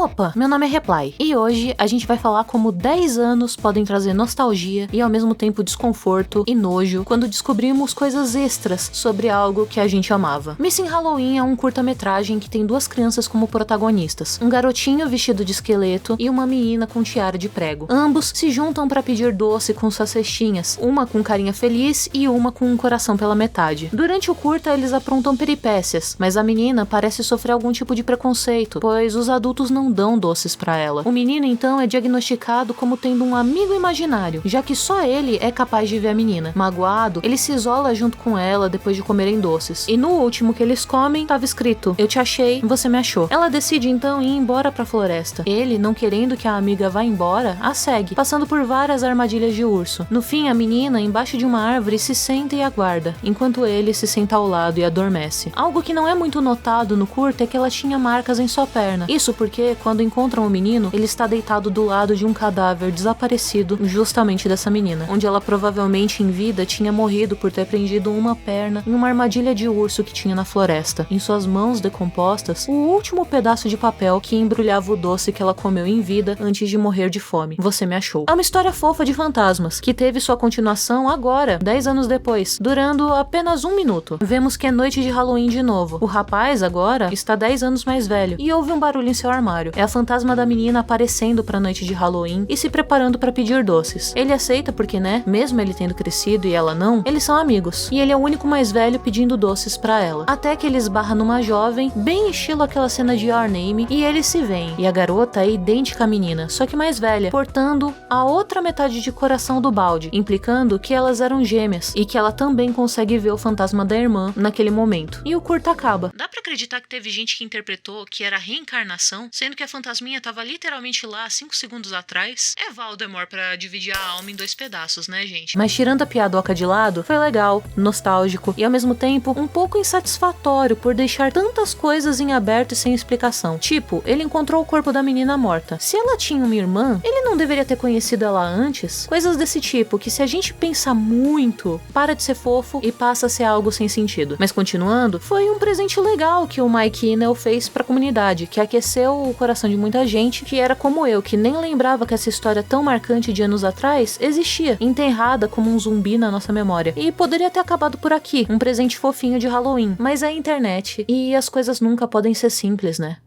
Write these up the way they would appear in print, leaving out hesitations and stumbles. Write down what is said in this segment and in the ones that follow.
Opa, meu nome é Reply e hoje a gente vai falar como 10 anos podem trazer nostalgia e ao mesmo tempo desconforto e nojo quando descobrimos coisas extras sobre algo que a gente amava. Missing Halloween é um curta-metragem que tem duas crianças como protagonistas, um garotinho vestido de esqueleto e uma menina com tiara de prego. Ambos se juntam para pedir doce com suas cestinhas, uma com carinha feliz e uma com um coração pela metade. Durante o curta eles aprontam peripécias, mas a menina parece sofrer algum tipo de preconceito, pois os adultos não dão doces pra ela. O menino então é diagnosticado como tendo um amigo imaginário, já que só ele é capaz de ver a menina. Magoado, ele se isola junto com ela depois de comerem doces. E no último que eles comem, tava escrito: "Eu te achei, você me achou". Ela decide então ir embora pra floresta. Ele, não querendo que a amiga vá embora, a segue, passando por várias armadilhas de urso. No fim, a menina, embaixo de uma árvore, se senta e aguarda, enquanto ele se senta ao lado e adormece. Algo que não é muito notado no curta é que ela tinha marcas em sua perna. Isso porque, quando encontram o menino, ele está deitado do lado de um cadáver desaparecido justamente dessa menina, onde ela provavelmente em vida tinha morrido por ter prendido uma perna em uma armadilha de urso que tinha na floresta. Em suas mãos decompostas, o último pedaço de papel que embrulhava o doce que ela comeu em vida antes de morrer de fome. Você me achou. É uma história fofa de fantasmas, que teve sua continuação agora, 10 anos depois, durando apenas 1 minuto. Vemos que é noite de Halloween de novo. O rapaz, agora, está 10 anos mais velho, e ouve um barulho em seu armário. É a fantasma da menina aparecendo pra noite de Halloween e se preparando pra pedir doces. Ele aceita porque, né, mesmo ele tendo crescido e ela não, eles são amigos. E ele é o único mais velho pedindo doces pra ela. Até que ele esbarra numa jovem, bem estilo aquela cena de Your Name, e eles se veem. E a garota é idêntica à menina, só que mais velha, portando a outra metade de coração do balde, implicando que elas eram gêmeas e que ela também consegue ver o fantasma da irmã naquele momento. E o curta acaba. Dá pra acreditar que teve gente que interpretou que era reencarnação, sendo que a fantasminha tava literalmente lá 5 segundos atrás? É Voldemort pra dividir a alma em 2 pedaços, né, gente? Mas tirando a piadoca de lado, foi legal, nostálgico e ao mesmo tempo um pouco insatisfatório por deixar tantas coisas em aberto e sem explicação. Tipo, ele encontrou o corpo da menina morta. Se ela tinha uma irmã, ele não deveria ter conhecido ela antes? Coisas desse tipo, que se a gente pensa muito, para de ser fofo e passa a ser algo sem sentido. Mas continuando, foi um presente legal que o Mike Inel fez pra comunidade, que aqueceu o coração de muita gente que era como eu, que nem lembrava que essa história tão marcante de anos atrás existia, enterrada como um zumbi na nossa memória. E poderia ter acabado por aqui, um presente fofinho de Halloween, mas é a internet, e as coisas nunca podem ser simples, né?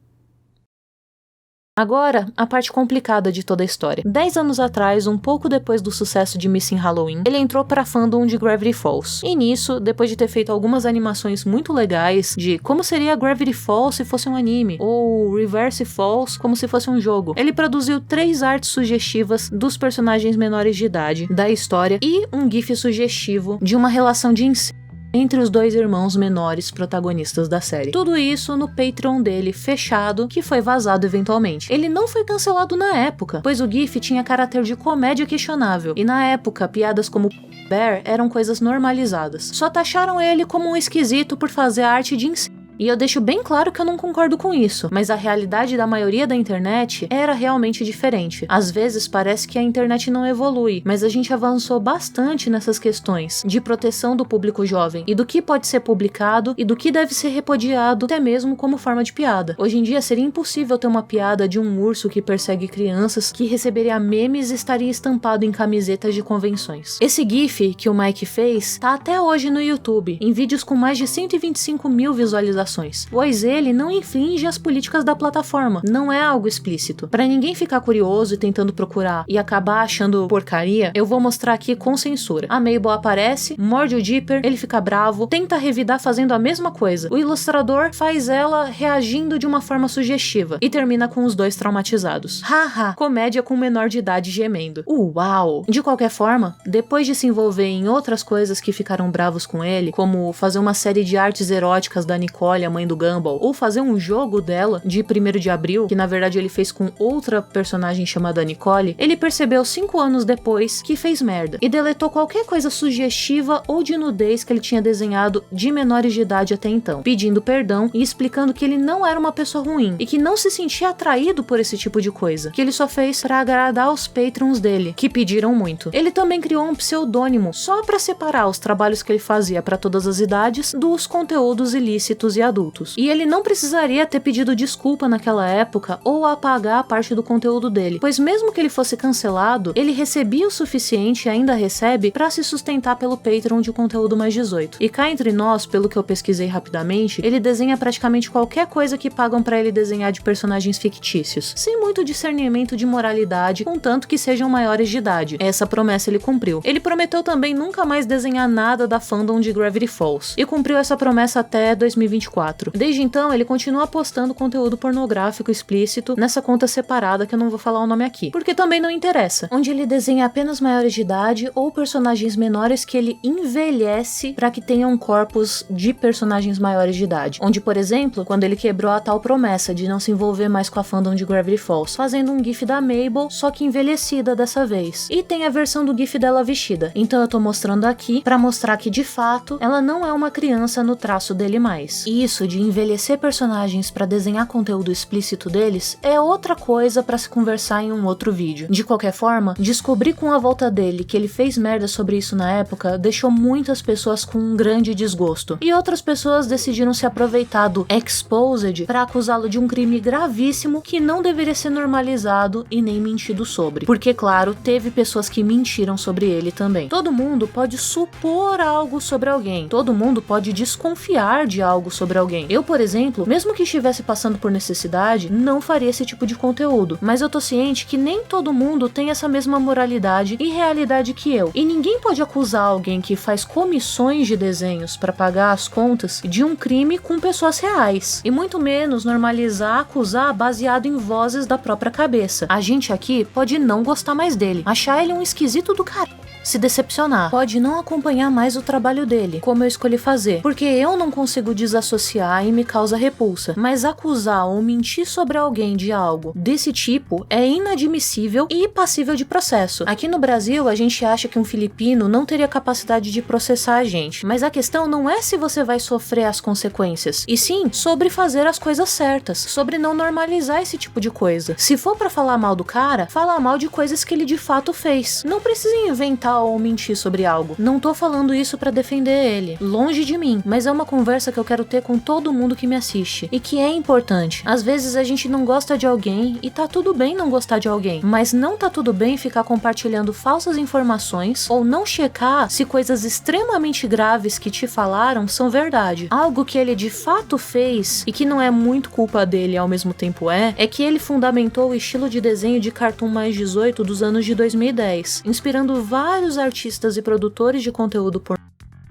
Agora, a parte complicada de toda a história. 10 anos atrás, um pouco depois do sucesso de Missing Halloween, ele entrou para a fandom de Gravity Falls. E nisso, depois de ter feito algumas animações muito legais de como seria Gravity Falls se fosse um anime, ou Reverse Falls como se fosse um jogo, ele produziu 3 artes sugestivas dos personagens menores de idade da história e um gif sugestivo de uma relação de ensino entre os 2 irmãos menores protagonistas da série. Tudo isso no Patreon dele, fechado, que foi vazado eventualmente. Ele não foi cancelado na época, pois o GIF tinha caráter de comédia questionável, e na época, piadas como Bear eram coisas normalizadas. Só taxaram ele como um esquisito por fazer arte de ensino. E eu deixo bem claro que eu não concordo com isso, mas a realidade da maioria da internet era realmente diferente. Às vezes parece que a internet não evolui, mas a gente avançou bastante nessas questões de proteção do público jovem e do que pode ser publicado e do que deve ser repudiado, até mesmo como forma de piada. Hoje em dia seria impossível ter uma piada de um urso que persegue crianças que receberia memes e estaria estampado em camisetas de convenções. Esse GIF que o Mike fez tá até hoje no YouTube, em vídeos com mais de 125 mil visualizações, pois ele não infringe as políticas da plataforma, não é algo explícito. Pra ninguém ficar curioso e tentando procurar e acabar achando porcaria, eu vou mostrar aqui com censura. A Mabel aparece, morde o Dipper, ele fica bravo, tenta revidar fazendo a mesma coisa. O ilustrador faz ela reagindo de uma forma sugestiva e termina com os 2 traumatizados. Haha, comédia com um menor de idade gemendo. Uau! De qualquer forma, depois de se envolver em outras coisas que ficaram bravos com ele, como fazer uma série de artes eróticas da Nicole, a mãe do Gumball, ou fazer um jogo dela de 1º de abril, que na verdade ele fez com outra personagem chamada Nicole, ele percebeu 5 anos depois que fez merda e deletou qualquer coisa sugestiva ou de nudez que ele tinha desenhado de menores de idade até então, pedindo perdão e explicando que ele não era uma pessoa ruim e que não se sentia atraído por esse tipo de coisa, que ele só fez pra agradar os patrons dele, que pediram muito. Ele também criou um pseudônimo só pra separar os trabalhos que ele fazia pra todas as idades dos conteúdos ilícitos e adultos. E ele não precisaria ter pedido desculpa naquela época ou apagar a parte do conteúdo dele, pois mesmo que ele fosse cancelado, ele recebia o suficiente e ainda recebe pra se sustentar pelo Patreon de conteúdo mais 18. E cá entre nós, pelo que eu pesquisei rapidamente, ele desenha praticamente qualquer coisa que pagam pra ele desenhar de personagens fictícios, sem muito discernimento de moralidade, contanto que sejam maiores de idade. Essa promessa ele cumpriu. Ele prometeu também nunca mais desenhar nada da fandom de Gravity Falls, e cumpriu essa promessa até 2024. Desde então, ele continua postando conteúdo pornográfico explícito nessa conta separada que eu não vou falar o nome aqui, porque também não interessa, onde ele desenha apenas maiores de idade ou personagens menores que ele envelhece para que tenham corpos de personagens maiores de idade. Onde, por exemplo, quando ele quebrou a tal promessa de não se envolver mais com a fandom de Gravity Falls, fazendo um gif da Mabel, só que envelhecida dessa vez. E tem a versão do gif dela vestida. Então eu tô mostrando aqui pra mostrar que, de fato, ela não é uma criança no traço dele mais. E isso de envelhecer personagens pra desenhar conteúdo explícito deles é outra coisa pra se conversar em um outro vídeo. De qualquer forma, descobrir com a volta dele que ele fez merda sobre isso na época deixou muitas pessoas com um grande desgosto. E outras pessoas decidiram se aproveitar do exposed pra acusá-lo de um crime gravíssimo que não deveria ser normalizado e nem mentido sobre. Porque, claro, teve pessoas que mentiram sobre ele também. Todo mundo pode supor algo sobre alguém. Todo mundo pode desconfiar de algo sobre alguém. Eu, por exemplo, mesmo que estivesse passando por necessidade, não faria esse tipo de conteúdo. Mas eu tô ciente que nem todo mundo tem essa mesma moralidade e realidade que eu. E ninguém pode acusar alguém que faz comissões de desenhos para pagar as contas de um crime com pessoas reais. E muito menos normalizar, acusar baseado em vozes da própria cabeça. A gente aqui pode não gostar mais dele, achar ele um esquisito do caralho, se decepcionar, pode não acompanhar mais o trabalho dele, como eu escolhi fazer, porque eu não consigo desassociar e me causa repulsa, mas acusar ou mentir sobre alguém de algo desse tipo é inadmissível e passível de processo. Aqui no Brasil, a gente acha que um filipino não teria capacidade de processar a gente, mas a questão não é se você vai sofrer as consequências, e sim sobre fazer as coisas certas, sobre não normalizar esse tipo de coisa. Se for pra falar mal do cara, fala mal de coisas que ele de fato fez. Não precisa inventar ou mentir sobre algo. Não tô falando isso pra defender ele, longe de mim, mas é uma conversa que eu quero ter com todo mundo que me assiste, e que é importante. Às vezes a gente não gosta de alguém, e tá tudo bem não gostar de alguém, mas não tá tudo bem ficar compartilhando falsas informações, ou não checar se coisas extremamente graves que te falaram são verdade. Algo que ele de fato fez, e que não é muito culpa dele ao mesmo tempo é que ele fundamentou o estilo de desenho de cartoon mais 18 dos anos de 2010, inspirando vários artistas e produtores de conteúdo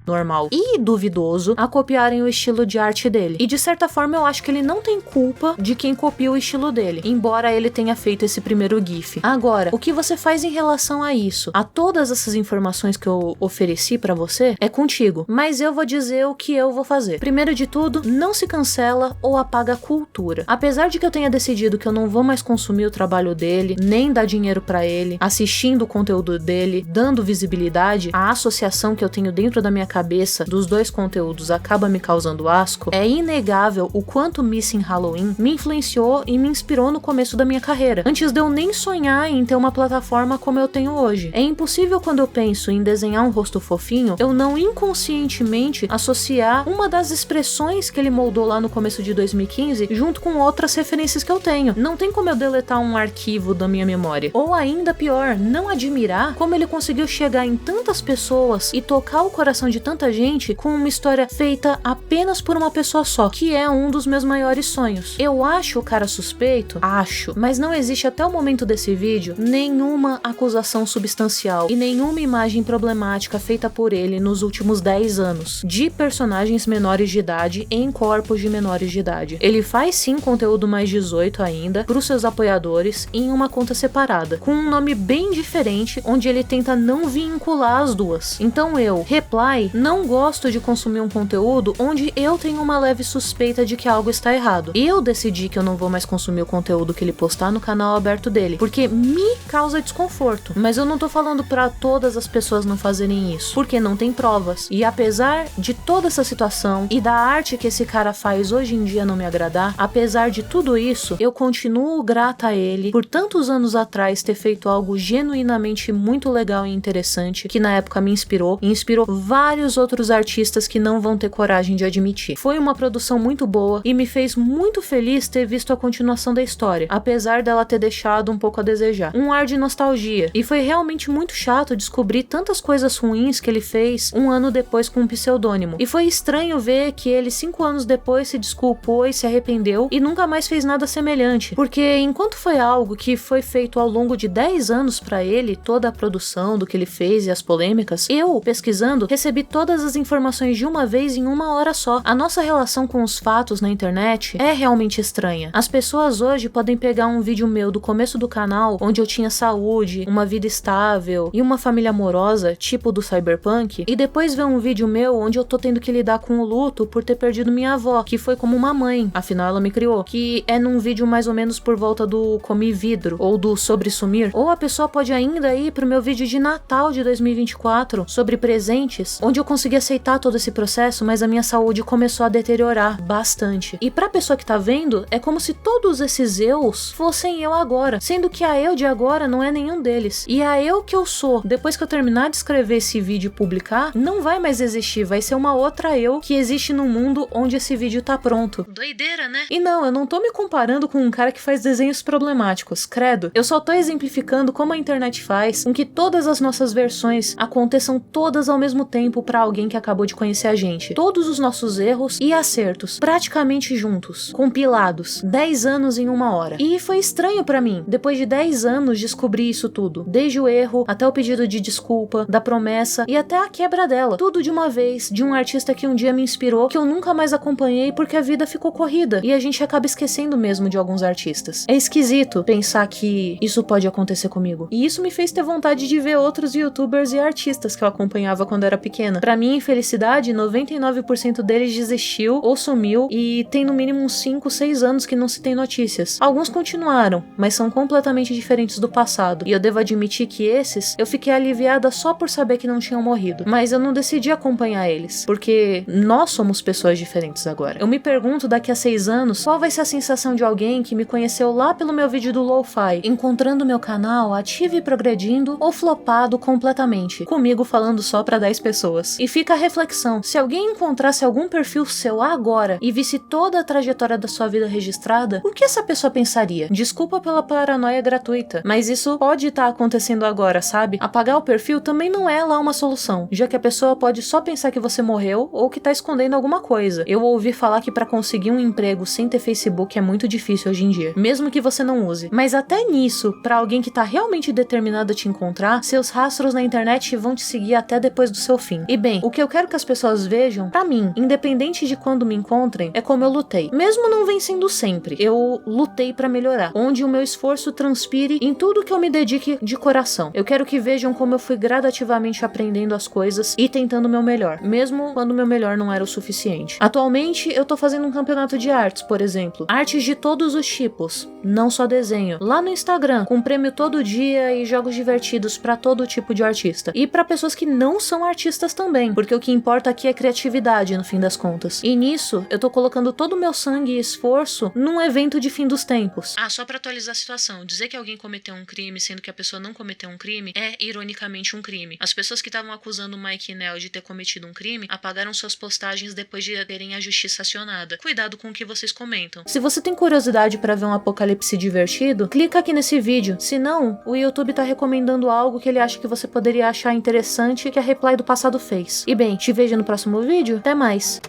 normal e duvidoso a copiarem o estilo de arte dele. E de certa forma eu acho que ele não tem culpa de quem copia o estilo dele, embora ele tenha feito esse primeiro GIF. Agora, o que você faz em relação a isso? A todas essas informações que eu ofereci pra você é contigo, mas eu vou dizer o que eu vou fazer. Primeiro de tudo, não se cancela ou apaga a cultura. Apesar de que eu tenha decidido que eu não vou mais consumir o trabalho dele, nem dar dinheiro pra ele, assistindo o conteúdo dele, dando visibilidade, a associação que eu tenho dentro da minha cabeça dos dois conteúdos acaba me causando asco, é inegável o quanto Missing Halloween me influenciou e me inspirou no começo da minha carreira, antes de eu nem sonhar em ter uma plataforma como eu tenho hoje. É impossível quando eu penso em desenhar um rosto fofinho, eu não inconscientemente associar uma das expressões que ele moldou lá no começo de 2015 junto com outras referências que eu tenho. Não tem como eu deletar um arquivo da minha memória. Ou ainda pior, não admirar como ele conseguiu chegar em tantas pessoas e tocar o coração de tanta gente com uma história feita apenas por uma pessoa só, que é um dos meus maiores sonhos. Eu acho o cara suspeito? Acho, mas não existe até o momento desse vídeo nenhuma acusação substancial e nenhuma imagem problemática feita por ele nos últimos 10 anos, de personagens menores de idade em corpos de menores de idade. Ele faz sim conteúdo mais 18 ainda, pros seus apoiadores, em uma conta separada, com um nome bem diferente, onde ele tenta não vincular as duas. Então eu, Reply, não gosto de consumir um conteúdo onde eu tenho uma leve suspeita de que algo está errado. Eu decidi que eu não vou mais consumir o conteúdo que ele postar no canal aberto dele, porque me causa desconforto. Mas eu não tô falando pra todas as pessoas não fazerem isso, porque não tem provas. E apesar de toda essa situação e da arte que esse cara faz hoje em dia não me agradar, apesar de tudo isso, eu continuo grata a ele por tantos anos atrás ter feito algo genuinamente muito legal e interessante, que na época me inspirou, e inspirou vários vários outros artistas que não vão ter coragem de admitir. Foi uma produção muito boa e me fez muito feliz ter visto a continuação da história, apesar dela ter deixado um pouco a desejar. Um ar de nostalgia, e foi realmente muito chato descobrir tantas coisas ruins que ele fez um ano depois com um pseudônimo. E foi estranho ver que ele 5 anos depois se desculpou e se arrependeu e nunca mais fez nada semelhante, porque enquanto foi algo que foi feito ao longo de 10 anos pra ele, toda a produção do que ele fez e as polêmicas, eu, pesquisando, recebi todas as informações de uma vez em uma hora só. A nossa relação com os fatos na internet é realmente estranha. As pessoas hoje podem pegar um vídeo meu do começo do canal, onde eu tinha saúde, uma vida estável e uma família amorosa, tipo do Cyberpunk, e depois ver um vídeo meu onde eu tô tendo que lidar com o luto por ter perdido minha avó, que foi como uma mãe, afinal ela me criou, que é num vídeo mais ou menos por volta do Comi Vidro, ou do Sobre Sumir, ou a pessoa pode ainda ir pro meu vídeo de Natal de 2024, sobre presentes, onde eu consegui aceitar todo esse processo, mas a minha saúde começou a deteriorar bastante. E pra pessoa que tá vendo, é como se todos esses eus fossem eu agora, sendo que a eu de agora não é nenhum deles. E a eu que eu sou, depois que eu terminar de escrever esse vídeo e publicar, não vai mais existir, vai ser uma outra eu que existe no mundo onde esse vídeo tá pronto. Doideira, né? E não, eu não tô me comparando com um cara que faz desenhos problemáticos, credo. Eu só tô exemplificando como a internet faz com que todas as nossas versões aconteçam todas ao mesmo tempo pra alguém que acabou de conhecer a gente. Todos os nossos erros e acertos, praticamente juntos, compilados, 10 anos em uma hora. E foi estranho pra mim, depois de 10 anos, descobrir isso tudo. Desde o erro, até o pedido de desculpa, da promessa e até a quebra dela. Tudo de uma vez, de um artista que um dia me inspirou, que eu nunca mais acompanhei porque a vida ficou corrida. E a gente acaba esquecendo mesmo de alguns artistas. É esquisito pensar que isso pode acontecer comigo. E isso me fez ter vontade de ver outros youtubers e artistas que eu acompanhava quando era pequena. Pra minha infelicidade, 99% deles desistiu ou sumiu e tem no mínimo uns 5, 6 anos que não se tem notícias. Alguns continuaram, mas são completamente diferentes do passado. E eu devo admitir que esses, eu fiquei aliviada só por saber que não tinham morrido. Mas eu não decidi acompanhar eles, porque nós somos pessoas diferentes agora. Eu me pergunto daqui a 6 anos, qual vai ser a sensação de alguém que me conheceu lá pelo meu vídeo do Lo-Fi, encontrando meu canal ativo e progredindo, ou flopado completamente, comigo falando só pra 10 pessoas. E fica a reflexão, se alguém encontrasse algum perfil seu agora e visse toda a trajetória da sua vida registrada, o que essa pessoa pensaria? Desculpa pela paranoia gratuita, mas isso pode estar acontecendo agora, sabe? Apagar o perfil também não é lá uma solução, já que a pessoa pode só pensar que você morreu ou que tá escondendo alguma coisa. Eu ouvi falar que pra conseguir um emprego sem ter Facebook é muito difícil hoje em dia, mesmo que você não use. Mas até nisso, pra alguém que tá realmente determinado a te encontrar, seus rastros na internet vão te seguir até depois do seu fim. E bem, o que eu quero que as pessoas vejam, pra mim, independente de quando me encontrem, é como eu lutei. Mesmo não vencendo sempre, eu lutei pra melhorar, onde o meu esforço transpire em tudo que eu me dedique de coração. Eu quero que vejam como eu fui gradativamente aprendendo as coisas e tentando o meu melhor, mesmo quando o meu melhor não era o suficiente. Atualmente, eu tô fazendo um campeonato de artes, por exemplo. Artes de todos os tipos, não só desenho. Lá no Instagram, com prêmio todo dia e jogos divertidos pra todo tipo de artista. E pra pessoas que não são artistas também, porque o que importa aqui é criatividade, no fim das contas. E nisso, eu tô colocando todo o meu sangue e esforço num evento de fim dos tempos. Ah, só pra atualizar a situação, dizer que alguém cometeu um crime, sendo que a pessoa não cometeu um crime, é, ironicamente, um crime. As pessoas que estavam acusando o Mike Nell de ter cometido um crime, apagaram suas postagens depois de terem a justiça acionada. Cuidado com o que vocês comentam. Se você tem curiosidade pra ver um apocalipse divertido, clica aqui nesse vídeo. Se não, o YouTube tá recomendando algo que ele acha que você poderia achar interessante que a Reply do passado fez. E bem, te vejo no próximo vídeo. Até mais!